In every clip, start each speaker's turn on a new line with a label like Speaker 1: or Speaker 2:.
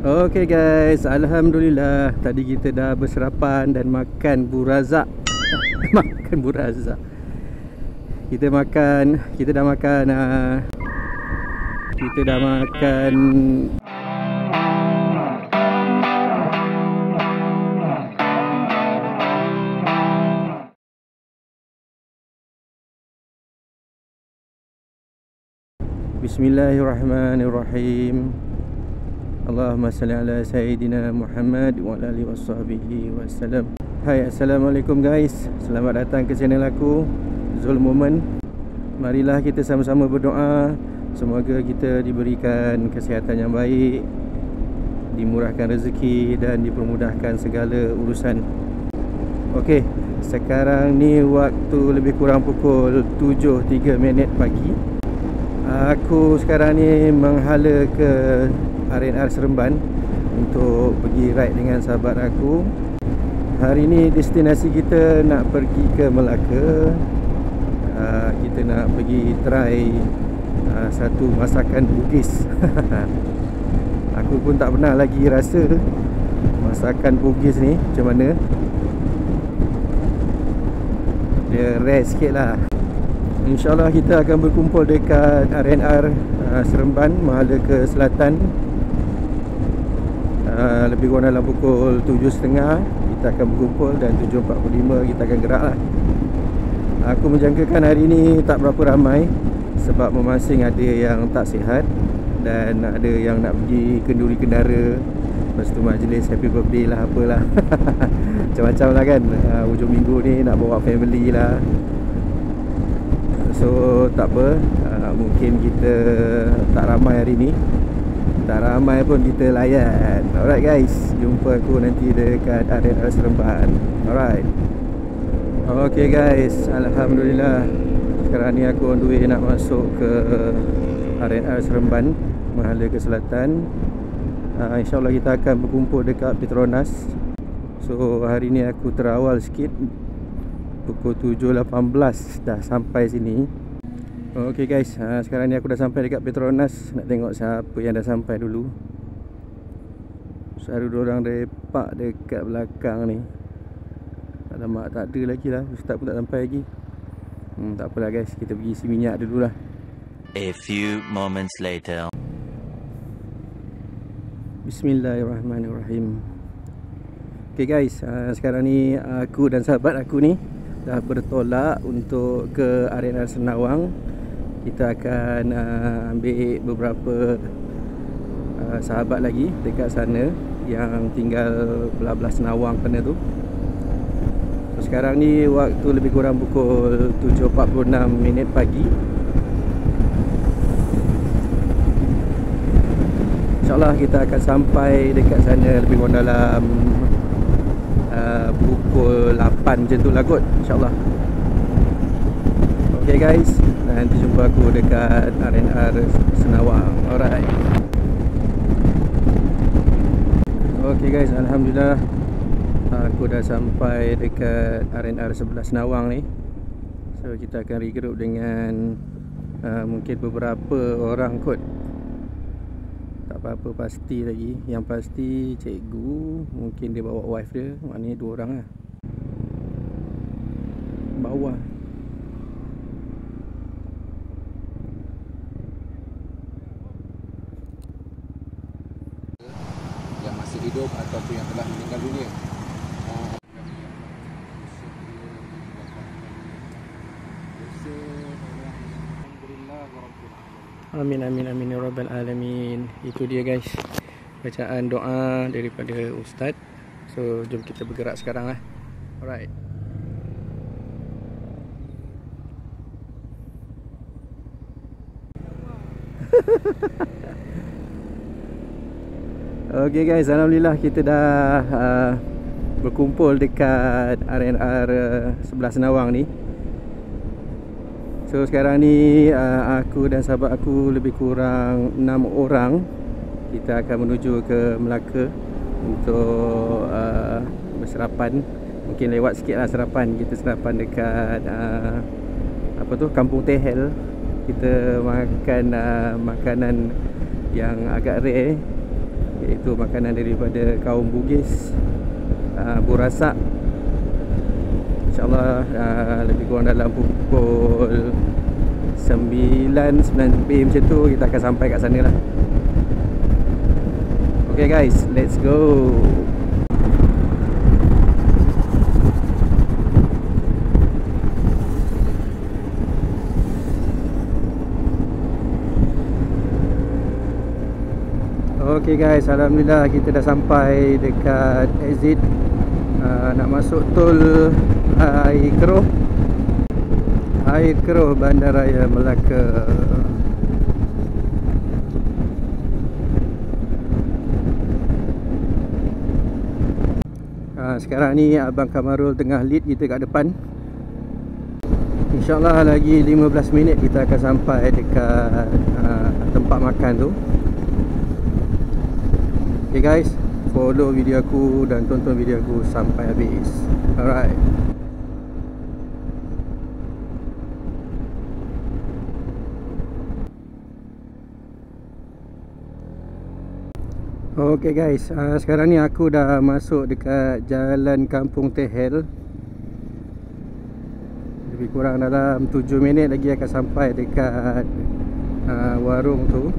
Speaker 1: Okay guys, Alhamdulillah tadi kita dah berserapan dan makan burazak. Makan burazak. Kita dah makan Bismillahirrahmanirrahim. Allahumma salli ala Sayyidina Muhammad wa ala alihi washabihi wasallam. Hai, Assalamualaikum guys. Selamat datang ke channel aku, Zul Moment. Marilah kita sama-sama berdoa, semoga kita diberikan kesihatan yang baik, dimurahkan rezeki dan dipermudahkan segala urusan. Okey, sekarang ni waktu lebih kurang pukul 7.03 pagi. Aku sekarang ni menghala ke RNR Seremban untuk pergi ride dengan sahabat aku. Hari ni destinasi kita nak pergi ke Melaka. Kita nak pergi try satu masakan Bugis. Aku pun tak pernah lagi rasa masakan Bugis ni macam mana. Dia rare sikit lah. InsyaAllah kita akan berkumpul dekat RNR Seremban, Mahala ke Selatan. Lebih kurang dalam pukul 7.30 kita akan berkumpul dan 7.45 kita akan gerak lah. Aku menjangkakan hari ni tak berapa ramai sebab memasing ada yang tak sihat dan ada yang nak pergi kenduri kendara. Lepas tu majlis happy birthday lah, apalah. Macam-macam lah kan. Hujung minggu ni nak bawa family lah. So tak apa, mungkin kita tak ramai hari ni. Tak ramai pun kita layan. Alright guys, jumpa aku nanti dekat RNR Seremban. Alright. Okay guys, Alhamdulillah sekarang ni aku on the way nak masuk ke RNR Seremban, Mahala ke Selatan. InsyaAllah kita akan berkumpul dekat Petronas. So hari ni aku terawal sikit, pukul 7.18 dah sampai sini. Okay guys, sekarang ni aku dah sampai dekat Petronas. Nak tengok siapa yang dah sampai dulu. Selalu diorang repak dekat belakang ni. Alamak, tak ada lagi lah. Ustaz pun tak sampai lagi. Tak apalah guys, kita pergi isi minyak dulu lah.
Speaker 2: A few moments later.
Speaker 1: Bismillahirrahmanirrahim. Okay guys, sekarang ni aku dan sahabat aku ni dah bertolak untuk ke RNR Senawang. Kita akan ambil beberapa sahabat lagi dekat sana yang tinggal belah-belah Senawang sana tu. So, sekarang ni waktu lebih kurang pukul 7.46 pagi. InsyaAllah kita akan sampai dekat sana lebih kurang dalam pukul 8 macam tu lah kot, InsyaAllah. Okay guys, nanti jumpa aku dekat RNR Senawang. Alright. Okay guys, Alhamdulillah aku dah sampai dekat RNR sebelah Senawang ni. So kita akan regroup dengan mungkin beberapa orang kot. Tak apa-apa pasti lagi. Yang pasti cikgu, mungkin dia bawa wife dia. Maknanya 2 orang lah. Bawah
Speaker 3: yang masih hidup ataupun yang telah meninggal dunia.
Speaker 1: Amin amin amin ya rabbal alamin. Itu dia guys, bacaan doa daripada ustaz. So jom kita bergerak sekarang lah. Alright. Okay guys, Alhamdulillah kita dah berkumpul dekat RNR sebelah Senawang ni. So sekarang ni aku dan sahabat aku lebih kurang 6 orang. Kita akan menuju ke Melaka untuk berserapan. Mungkin lewat sikit lah serapan. Kita serapan dekat apa tu, Kampung Tehel. Kita makan makanan yang agak rare. iaitu makanan daripada kaum Bugis, burasak. InsyaAllah lebih kurang dalam pukul 9 PM macam tu kita akan sampai kat sana lah. Okay guys, let's go. Okay guys, alhamdulillah kita dah sampai dekat exit nak masuk tol Air Keroh Bandaraya Melaka. Sekarang ni Abang Kamarul tengah lead kita kat depan. InsyaAllah lagi 15 minit kita akan sampai dekat tempat makan tu. Okay guys, follow video aku dan tonton video aku sampai habis. Alright. Okay guys, sekarang ni aku dah masuk dekat Jalan Kampung Tehel. Lebih kurang dalam 7 minit lagi akan sampai dekat warung tu.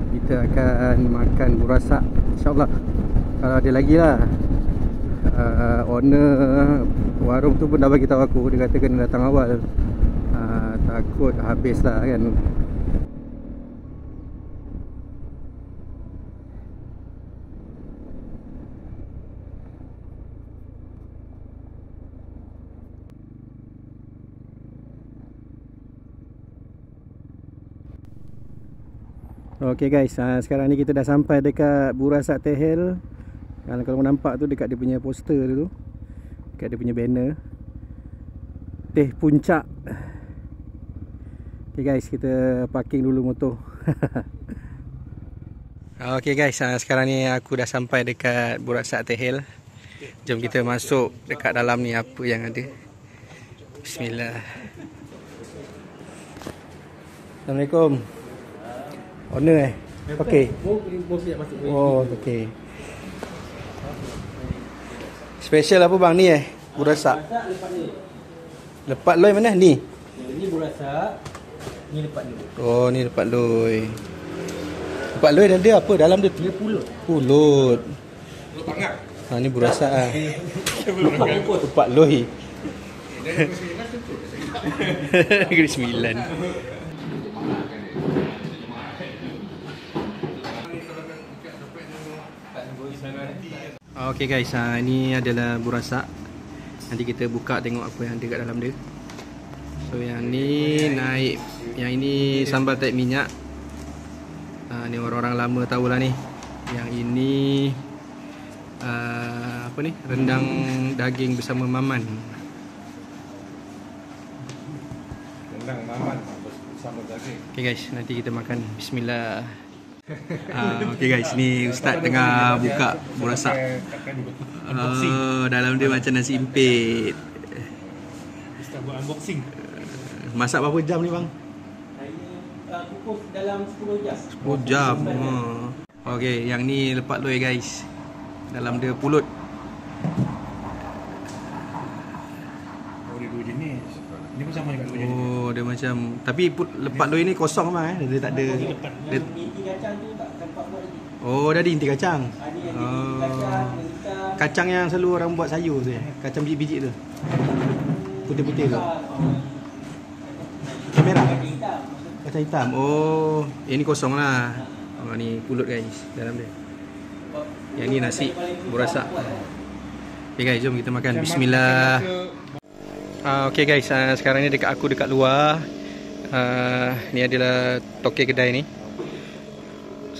Speaker 1: Kita akan makan burasak, InsyaAllah. Kalau ada lagi lah. Owner warung tu pun dah bagi tahu aku. Dia kata kena datang awal, takut habis lah kan. Okay guys, sekarang ni kita dah sampai dekat Burasak Tehel. Kalau nampak tu dekat dia punya poster tu, dekat dia punya banner Teh Puncak. Okay guys, kita parking dulu motor. Okay guys, sekarang ni aku dah sampai dekat Burasak Tehel. Jom kita masuk dekat dalam ni apa yang ada. Bismillah. Assalamualaikum. Owner okey. Oh, okey. Special apa bang ni burasak? Lepat loy mana ni?
Speaker 4: Ini burasak, ni lepat loy.
Speaker 1: Oh, ni lepat loy. Lepat loy dan dia apa dalam dia?
Speaker 4: Dia pulut.
Speaker 1: Pulut. Ni burasak ah. Lepat loy. Negeri Sembilan. Okay guys, ini adalah burasak. Nanti kita buka tengok apa yang ada kat dalam dia. So yang ni naik, yang ini sambal taik minyak. Ni orang-orang lama tahulah ni. Yang ini apa ni? Rendang daging bersama maman.
Speaker 3: Rendang maman bersama daging.
Speaker 1: Okay guys, nanti kita makan. Bismillah. Okay guys, ni Ustaz tengah buka burasak. Dalam dia macam nasi impit.
Speaker 4: Ustaz buat unboxing.
Speaker 1: Masak berapa jam ni bang?
Speaker 4: Saya kukus dalam 10 jam.
Speaker 1: 10 jam. Okay, yang ni lepak loy guys. Dalam dia pulut.
Speaker 3: Oh, dia dua jenis. Ini pun sama juga dua jenis.
Speaker 1: Oh, dia macam, tapi lepak loy ni kosong mah dia tak ada. Dia,
Speaker 4: Inti kacang tu tak tempat buat lagi.
Speaker 1: oh, dah ada inti kacang.
Speaker 4: Ada inti kacang, hitam.
Speaker 1: Kacang yang selalu orang buat sayur tu kacang biji-biji tu. Putih-putih tu. Kamera. Kacang hitam. Oh, ini kosong lah. Oh, ni pulut guys dalam dia. Yang ni nasi burasak. Okay guys, jom kita makan. Bismillah. Okay guys, sekarang ni aku dekat luar. Ni adalah toke kedai ni.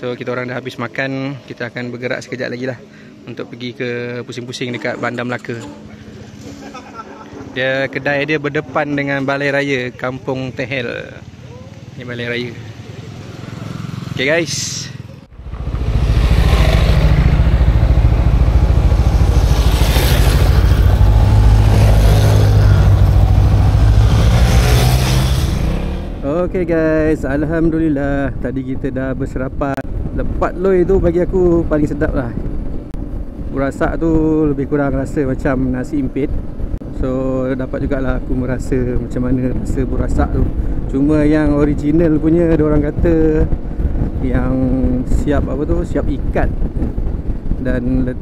Speaker 1: So kita orang dah habis makan. Kita akan bergerak sekejap lagi lah untuk pergi ke pusing-pusing dekat Bandar Melaka. Kedai dia berdepan dengan Balai Raya Kampung Tehel. Ni Balai Raya. Okay guys. Okay guys, alhamdulillah tadi kita dah berserapat Lepat loi tu bagi aku paling sedap lah. Burasak tu lebih kurang rasa macam nasi impit. So dapat jugalah aku merasa macam mana rasa burasak tu. Cuma yang original punya diorang kata yang siap apa tu, siap ikat dan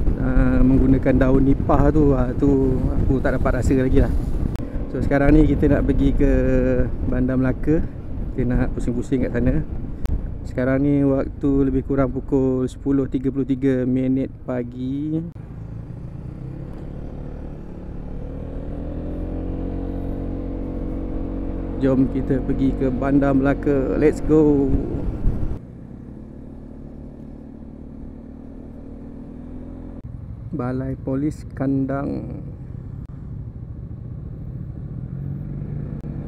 Speaker 1: menggunakan daun nipah tu, tu aku tak dapat rasa lagi lah. So sekarang ni kita nak pergi ke Bandar Melaka. Kita nak pusing-pusing kat sana. Sekarang ni waktu lebih kurang pukul 10.33 minit pagi. Jom kita pergi ke Bandar Melaka. Let's go. Balai Polis Kandang.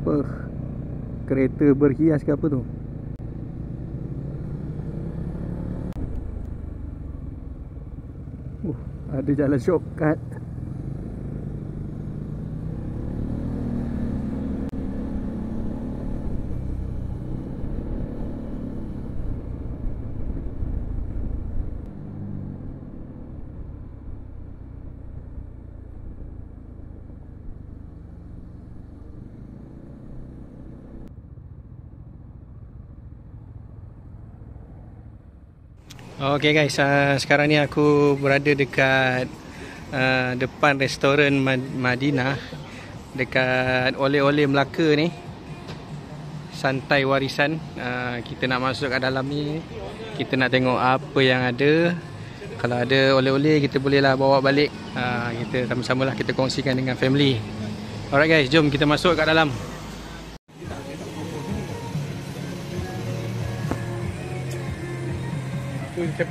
Speaker 1: Apa? Kereta berhias ke apa tu? Ada jalan shortcut. Okay guys, sekarang ni aku berada dekat depan restoran Madinah, dekat oleh-oleh Melaka ni, santai warisan. Kita nak masuk kat dalam ni, kita nak tengok apa yang ada. Kalau ada oleh-oleh kita bolehlah bawa balik. Kita sama-sama lah kita kongsikan dengan family. Alright guys, jom kita masuk kat dalam.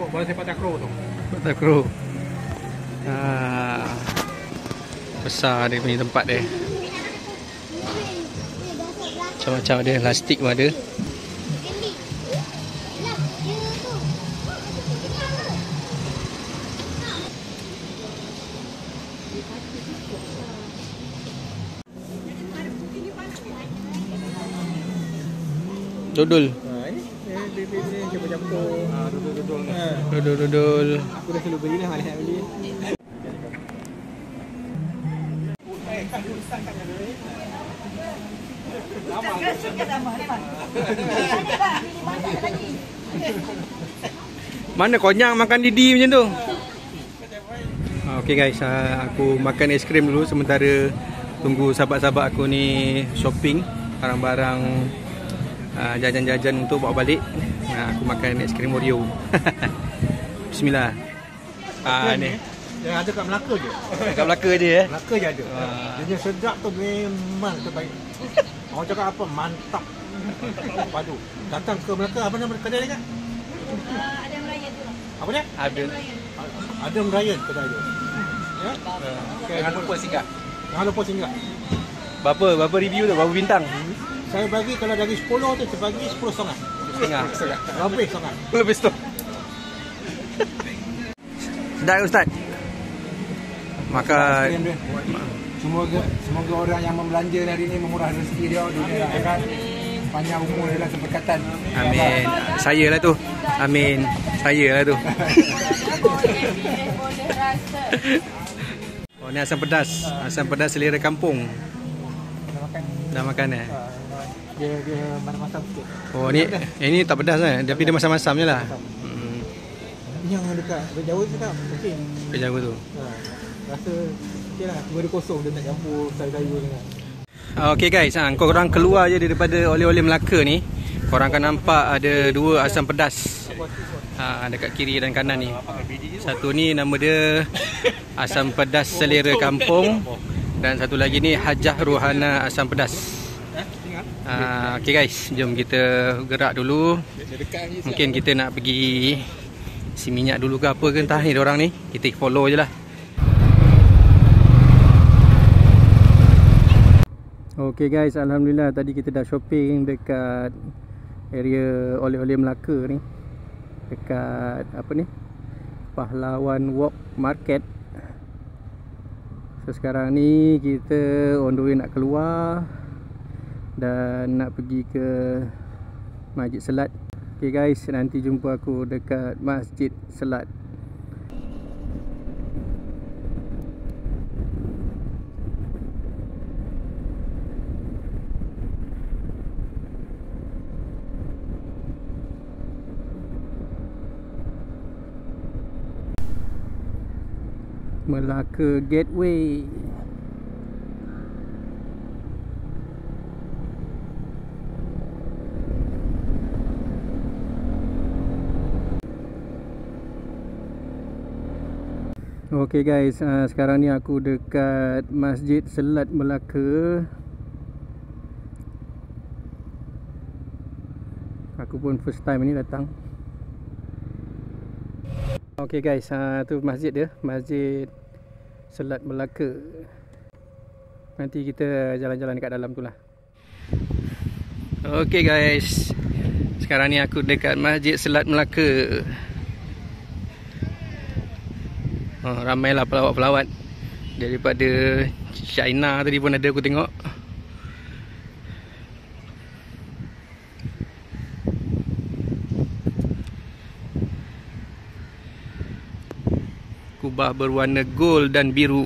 Speaker 3: Bola sepak takraw tu.
Speaker 1: Takraw. Besar dia punya tempat dia. Macam-macam ada, plastik pun ada. Dodol.
Speaker 3: Ini campur-campur. Dodol-dodol ni.
Speaker 1: Dodol-dodol.
Speaker 3: Aku dah selalu beli dah, malas nak beli.
Speaker 1: Mana konyang makan Didi macam tu? Okay guys, aku makan aiskrim dulu sementara tunggu sahabat-sahabat aku ni shopping barang-barang jajan-jajan untuk bawa balik. Aku makan aiskrim Oreo. Bismillah. Ni
Speaker 3: yang ada kat Melaka je.
Speaker 1: Kat Melaka je
Speaker 3: Melaka je ada. Dia sedap tu memang terbaik. Orang cakap apa? Mantap. Padu. Datang ke Melaka, apa nama kedai dia kan?
Speaker 5: Adam Ryan tu.
Speaker 3: Apa dia?
Speaker 1: Adam
Speaker 3: Ryan kedai dia. Ya?
Speaker 1: Jangan lupa singgah.
Speaker 3: Jangan lupa singgah.
Speaker 1: Berapa review tu? Berapa bintang?
Speaker 3: Saya bagi kalau dari 10 tu saya bagi 10.5. Lebih sangat.
Speaker 1: Lebih stop. Sedap Ustaz. Maka
Speaker 3: Semoga orang yang membelanja hari ini memurah rezeki dia dunia akhirat, panjang umur dalam keberkatan.
Speaker 1: Amin. Saya lah tu. Amin. Saya lah tu. Oh, ni asam pedas. Asam pedas selera kampung. Dah makan
Speaker 3: Dia masam sikit.
Speaker 1: Oh, ni tak pedas kan? Tapi dia masam-masam je lah.
Speaker 3: Yang dekat Jawa tu tak okey.
Speaker 1: Ke Jawa tu.
Speaker 3: Rasa okey lah, 2-0 dia tak campur sayur-sayur dengan.
Speaker 1: Okay guys, korang keluar je daripada oleh-oleh Melaka ni, korang akan nampak ada dua asam pedas dekat kiri dan kanan ni. Satu ni nama dia asam pedas selera kampung, dan satu lagi ni Hajah Rohana asam pedas. Okay guys, jom kita gerak dulu. Mungkin kita nak pergi isi minyak dulu ke apa ke entah ni diorang ni. Kita follow je lah. Okay guys, alhamdulillah tadi kita dah shopping dekat area oleh-oleh Melaka ni, dekat apa ni, Pahlawan Walk Market. So sekarang ni kita on the way nak keluar dan nak pergi ke Masjid Selat. Okay guys, nanti jumpa aku dekat Masjid Selat. Melaka Gateway. Okay guys, sekarang ni aku dekat Masjid Selat Melaka. Aku pun first time ni datang. Okay guys, tu masjid dia, Masjid Selat Melaka. Nanti kita jalan-jalan dekat dalam tu lah. Okay guys, sekarang ni aku dekat Masjid Selat Melaka. Ramailah pelawat-pelawat daripada China tadi pun ada aku tengok. Kubah berwarna gold dan biru.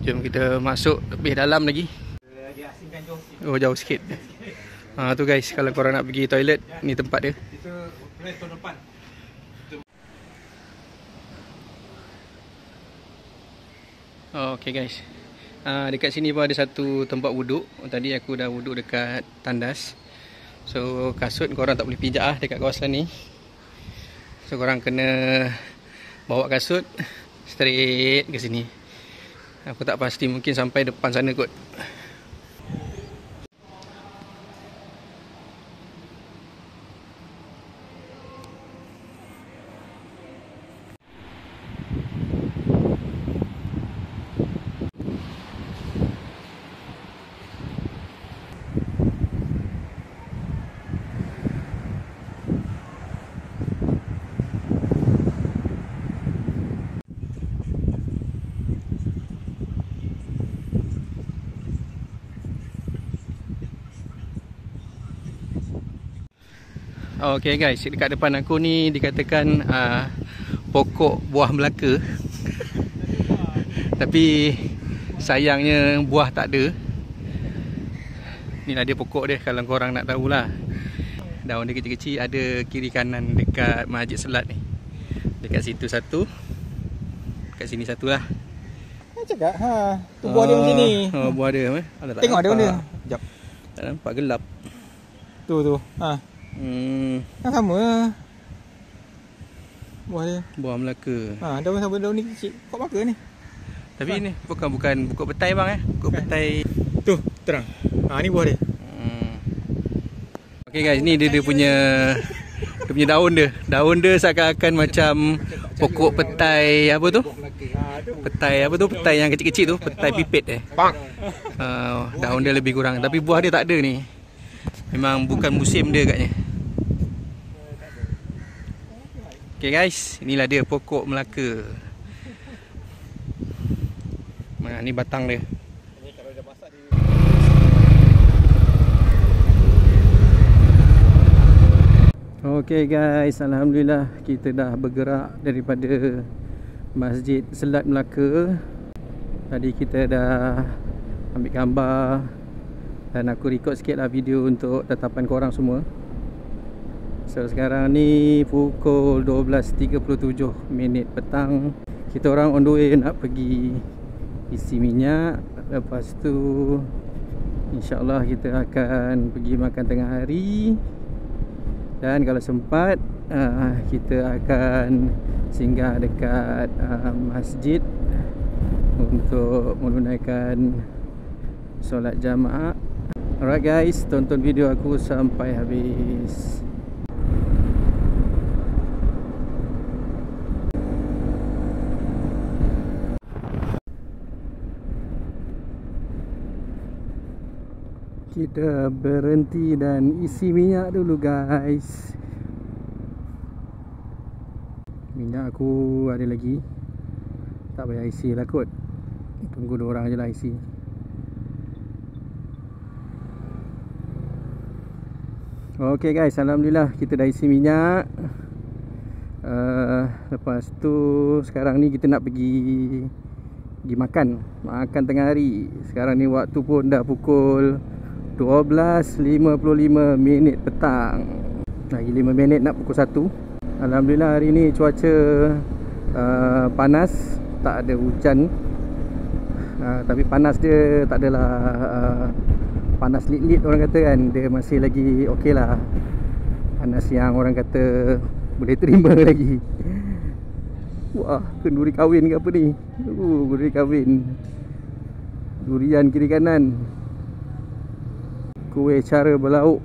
Speaker 1: Jom kita masuk lebih dalam lagi. Oh, jauh sikit. Tu guys, kalau korang nak pergi toilet, ni tempat dia.
Speaker 3: Kita plan tahun depan.
Speaker 1: Okay guys, dekat sini pun ada satu tempat wuduk. Tadi aku dah wuduk dekat tandas. So kasut korang tak boleh pijak dekat kawasan ni. So korang kena bawa kasut straight ke sini. Aku tak pasti, mungkin sampai depan sana kot. Okay guys, dekat depan aku ni dikatakan pokok buah Melaka. Tapi sayangnya buah tak ada. Inilah dia pokok dia, kalau korang nak tahulah. Daun dia kecil-kecil, ada kiri kanan dekat Masjid Selat ni. Dekat situ satu, dekat sini satu lah.
Speaker 6: Cakap tu buah dia macam ni.
Speaker 1: Buah dia
Speaker 6: Tengok ada benda. Sekejap.
Speaker 1: Tak nampak, gelap.
Speaker 6: Tu. Kan sama lah buah dia.
Speaker 1: Buah Melaka.
Speaker 6: Daun sama daun ni kecil. Kok Melaka ni.
Speaker 1: Tapi ni bukan pokok petai bang Pokok petai.
Speaker 6: Tu, terang. Ni buah dia.
Speaker 1: Okay guys, ni dia punya daun dia. Daun dia seakan-akan macam pokok petai apa tu? Petai apa tu? Petai yang kecil-kecil tu, petai pipit daun dia lebih kurang, tapi buah dia tak ada ni. Memang bukan musim dia katnya. Okay guys, inilah dia pokok Melaka. Mana ni batang dia. Okay guys, alhamdulillah kita dah bergerak daripada Masjid Selat Melaka. Tadi kita dah ambil gambar dan aku record sikit lah video untuk tetapan korang semua. So sekarang ni pukul 12.37 petang. Kita orang on the way nak pergi isi minyak. Lepas tu InsyaAllah kita akan pergi makan tengah hari. Dan kalau sempat kita akan singgah dekat masjid untuk menunaikan solat jamaah. Alright guys, tonton video aku sampai habis. Kita berhenti dan isi minyak dulu guys. Minyak aku ada lagi, tak payah isi lah kot. Tunggu 2 orang je lah isi. Okey guys, alhamdulillah kita dah isi minyak. Lepas tu sekarang ni kita nak pergi makan tengah hari. Sekarang ni waktu pun dah pukul 12.55 petang. Lagi 5 minit nak pukul 1. Alhamdulillah hari ni cuaca panas, tak ada hujan. Tapi panas dia tak adalah panas lit-lit orang kata kan. Dia masih lagi okey lah. Panas yang orang kata boleh terima lagi. Wah, kenduri kahwin ke apa ni? Kenduri kahwin. Durian kiri kanan. Kuih cara berlauk.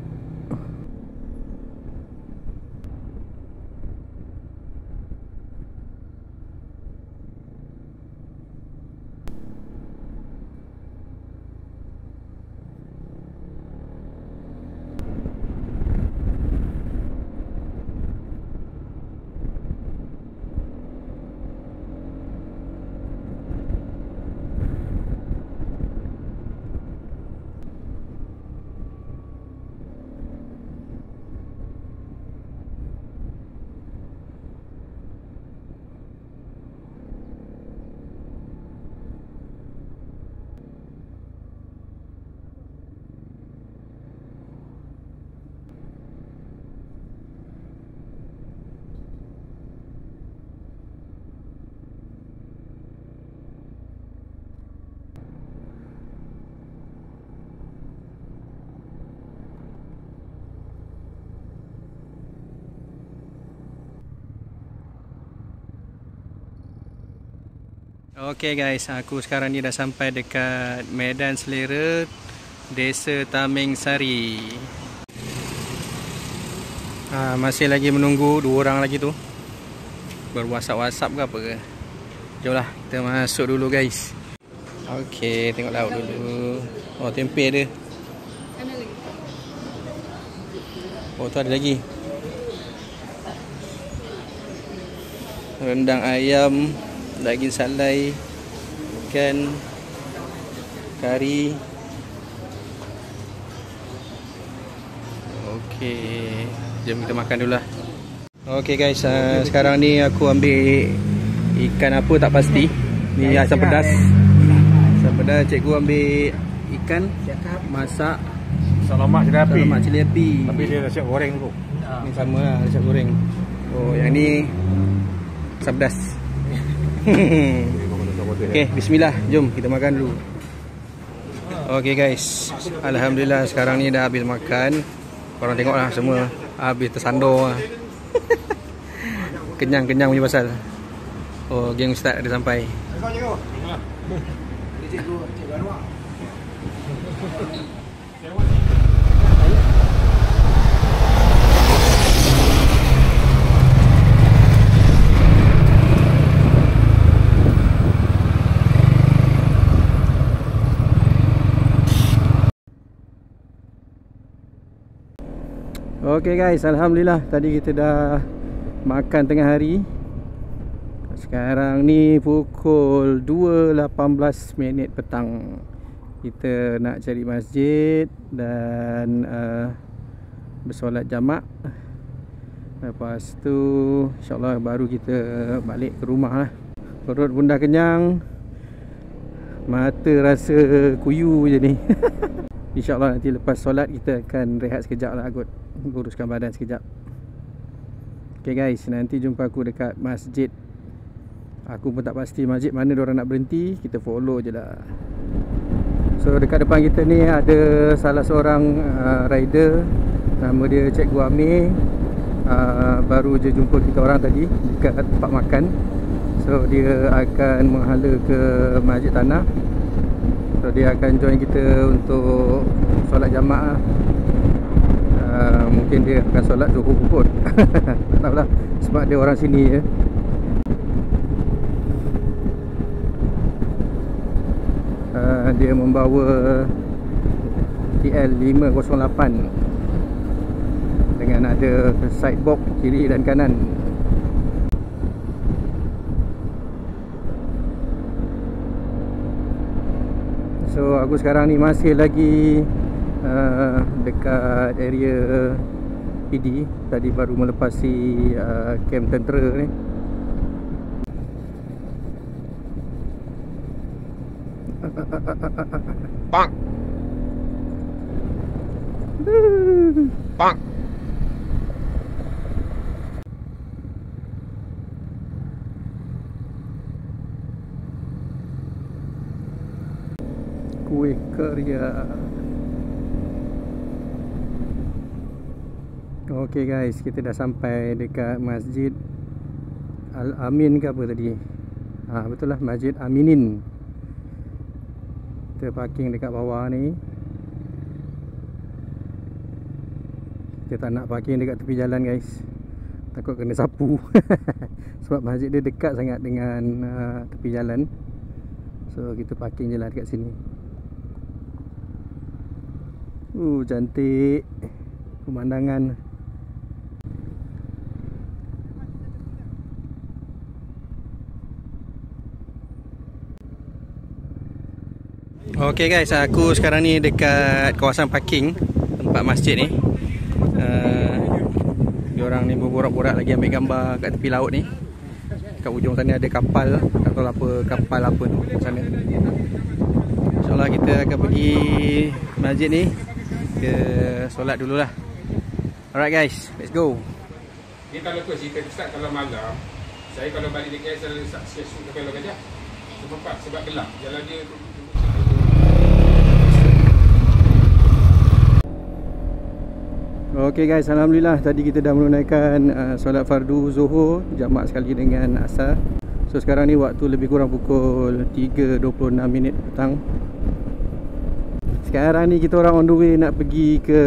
Speaker 1: Okey guys, aku sekarang ni dah sampai dekat Medan Selera, Desa Tameng Sari. Masih lagi menunggu 2 orang lagi tu berwhatsapp ke apa ke. Jomlah kita masuk dulu guys. Okey, tengok laut dulu. Oh, tempe dia. Oh, tu ada lagi. Rendang ayam, daging salai, ikan, kari. Okey, jom kita makan dulu lah. Okey guys, sekarang ni aku ambil ikan apa tak pasti. Ni asam pedas. Asam pedas, cikgu ambil ikan masak
Speaker 3: Salamak cili api.
Speaker 1: Salamak cili api.
Speaker 3: Tapi dia dah siap goreng dulu.
Speaker 1: Ni sama lah, siap goreng. Oh, yang ni asam pedas. Okey, bismillah. Jom kita makan dulu. Okey guys, alhamdulillah sekarang ni dah habis makan. Korang tengoklah semua habis tersandor lah. Kenyang-kenyang punya pasal. Oh, geng ustaz ada sampai. Okey guys, alhamdulillah tadi kita dah makan tengah hari. Sekarang ni pukul 2.18 petang. Kita nak cari masjid dan bersolat jamak. Lepas tu insyaAllah baru kita balik ke rumah lah. Perut pun dah kenyang, mata rasa kuyu je ni. InsyaAllah nanti lepas solat kita akan rehat sekejap lah kot, uruskan badan sekejap. Ok guys, nanti jumpa aku dekat masjid. Aku pun tak pasti masjid mana diorang nak berhenti, kita follow je lah. So dekat depan kita ni ada salah seorang rider, nama dia Cikgu Amir. Baru je jumpa kita orang tadi dekat tempat makan. So dia akan menghala ke Masjid Tanah. So dia akan join kita untuk solat jamak lah. Mungkin dia akan solat Zuhur kot. Tak tahulah, sebab dia orang sini je. Dia membawa TL 508 dengan ada sidebox kiri dan kanan. So aku sekarang ni masih lagi dekat area PD. Tadi baru melepasi kem tentera ni.
Speaker 6: Bang. Bang.
Speaker 1: Kuih Karya. Okey guys, kita dah sampai dekat Masjid Al-Amin ke apa tadi? Betul lah, Masjid Aminin. Kita parking dekat bawah ni. Kita tak nak parking dekat tepi jalan guys, takut kena sapu. Sebab masjid dia dekat sangat dengan tepi jalan. So kita parking je lah dekat sini. Cantik pemandangan. Okay guys, aku sekarang ni dekat kawasan parking tempat masjid ni. Diorang ni berborak-borak lagi ambil gambar kat tepi laut ni. Kat ujung sana ada kapal, tak tahu apa kapal apa tu sana. InsyaAllah kita akan pergi masjid ni, ke solat dululah. Alright guys, let's go.
Speaker 7: Ni kalau tu cerita Ustaz, kalau malam saya kalau balik di KL saya suka belok aja. Sebab gelap. Jalan dia
Speaker 1: Okay guys, Alhamdulillah tadi kita dah menunaikan solat fardu Zuhur jamak sekali dengan asar. So sekarang ni waktu lebih kurang pukul 3.26 petang. Sekarang ni kita orang on the way nak pergi ke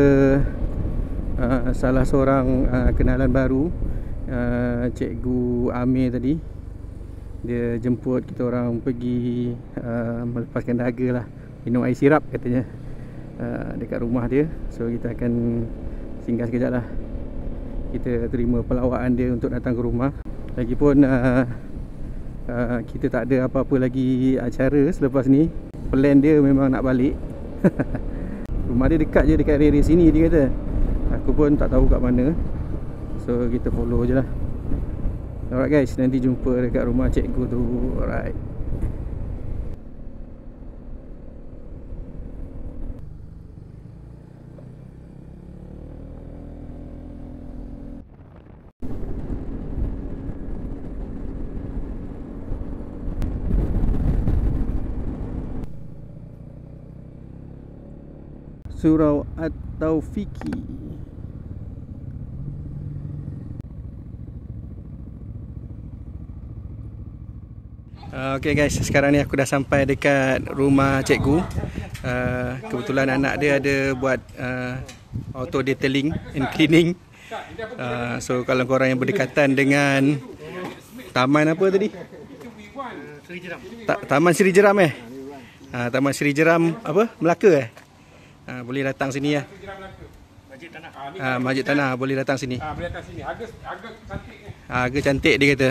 Speaker 1: salah seorang kenalan baru, Cikgu Amir tadi. Dia jemput kita orang pergi melepaskan dahaga lah, minum air sirap katanya dekat rumah dia. So kita akan singgah sekejap lah. Kita terima pelawaan dia untuk datang ke rumah. Lagipun kita tak ada apa-apa lagi acara selepas ni. Plan dia memang nak balik. Rumah dia dekat je, dekat area sini dia kata. Aku pun tak tahu kat mana. So kita follow je lah. Alright guys, nanti jumpa dekat rumah cikgu tu. Alright. Surau At-Taufiqi. Okay guys, sekarang ni aku dah sampai dekat rumah cikgu. Kebetulan anak dia ada buat auto detailing and cleaning. So kalau korang yang berdekatan dengan taman apa tadi? Taman Seri Jeram Taman Seri Jeram apa? Melaka boleh datang sini ya. Masjid Tanah. Masjid Tanah boleh datang sini.
Speaker 7: boleh datang sini. Harga cantik.
Speaker 1: Harga cantik dia kata.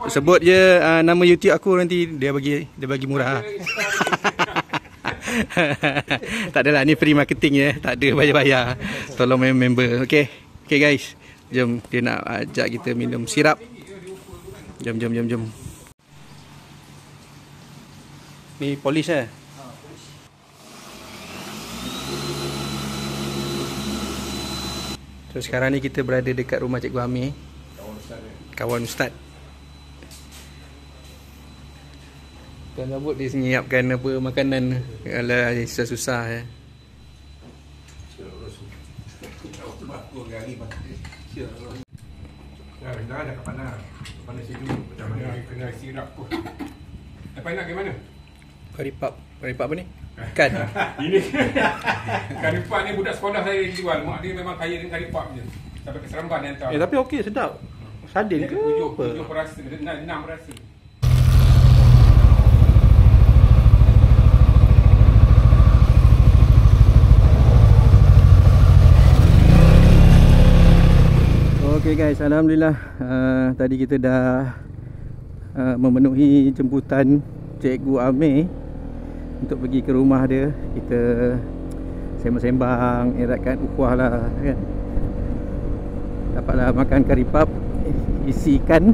Speaker 1: Sebut je nama YouTube aku, nanti dia bagi murah. Tak adalah, ni free marketing je, tak ada bayar-bayar. Tolong member. Okey guys, jom dia nak ajak kita minum sirap. Jom. Ni polis So sekarang ni kita berada dekat rumah Cikgu Amir, kawan Ustaz. Tuan Rabut dia menyiapkan apa makanan. Alah, susah-susah
Speaker 7: Dah ada panas. Panas sejuk. Macam mana kena sirap pun. Lepas nak ke mana?
Speaker 1: Karipap apa ni? Ikan.
Speaker 7: Ini karipap ni budak sekolah saya jual. Mak dia memang kaya dengan karipap je. Sampai ke Seremban dia hantar.
Speaker 1: Tapi okey, sedap. Sardin ke apa?
Speaker 7: 7 perasa, 6 perasa.
Speaker 1: Okay guys, Alhamdulillah tadi kita dah memenuhi jemputan Cikgu Amir untuk pergi ke rumah dia. Kita sembang-sembang, eratkan ukhuwah lah kan. dapatlah makan kari pap isi ikan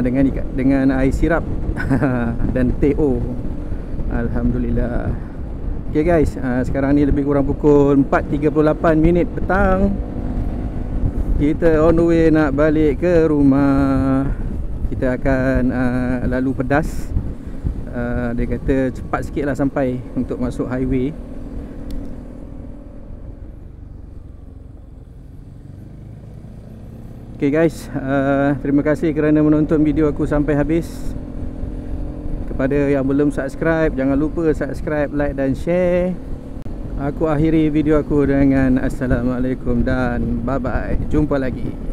Speaker 1: dengan air sirap dan teh-o. Alhamdulillah. Okay guys, sekarang ni lebih kurang pukul 4.38 minit petang. Kita on the way nak balik ke rumah. Kita akan lalu Pedas. Dia kata cepat sikit lah sampai untuk masuk highway. Okay guys, terima kasih kerana menonton video aku sampai habis. Kepada yang belum subscribe, jangan lupa subscribe, like dan share. Aku akhiri video aku dengan Assalamualaikum dan bye bye. Jumpa lagi.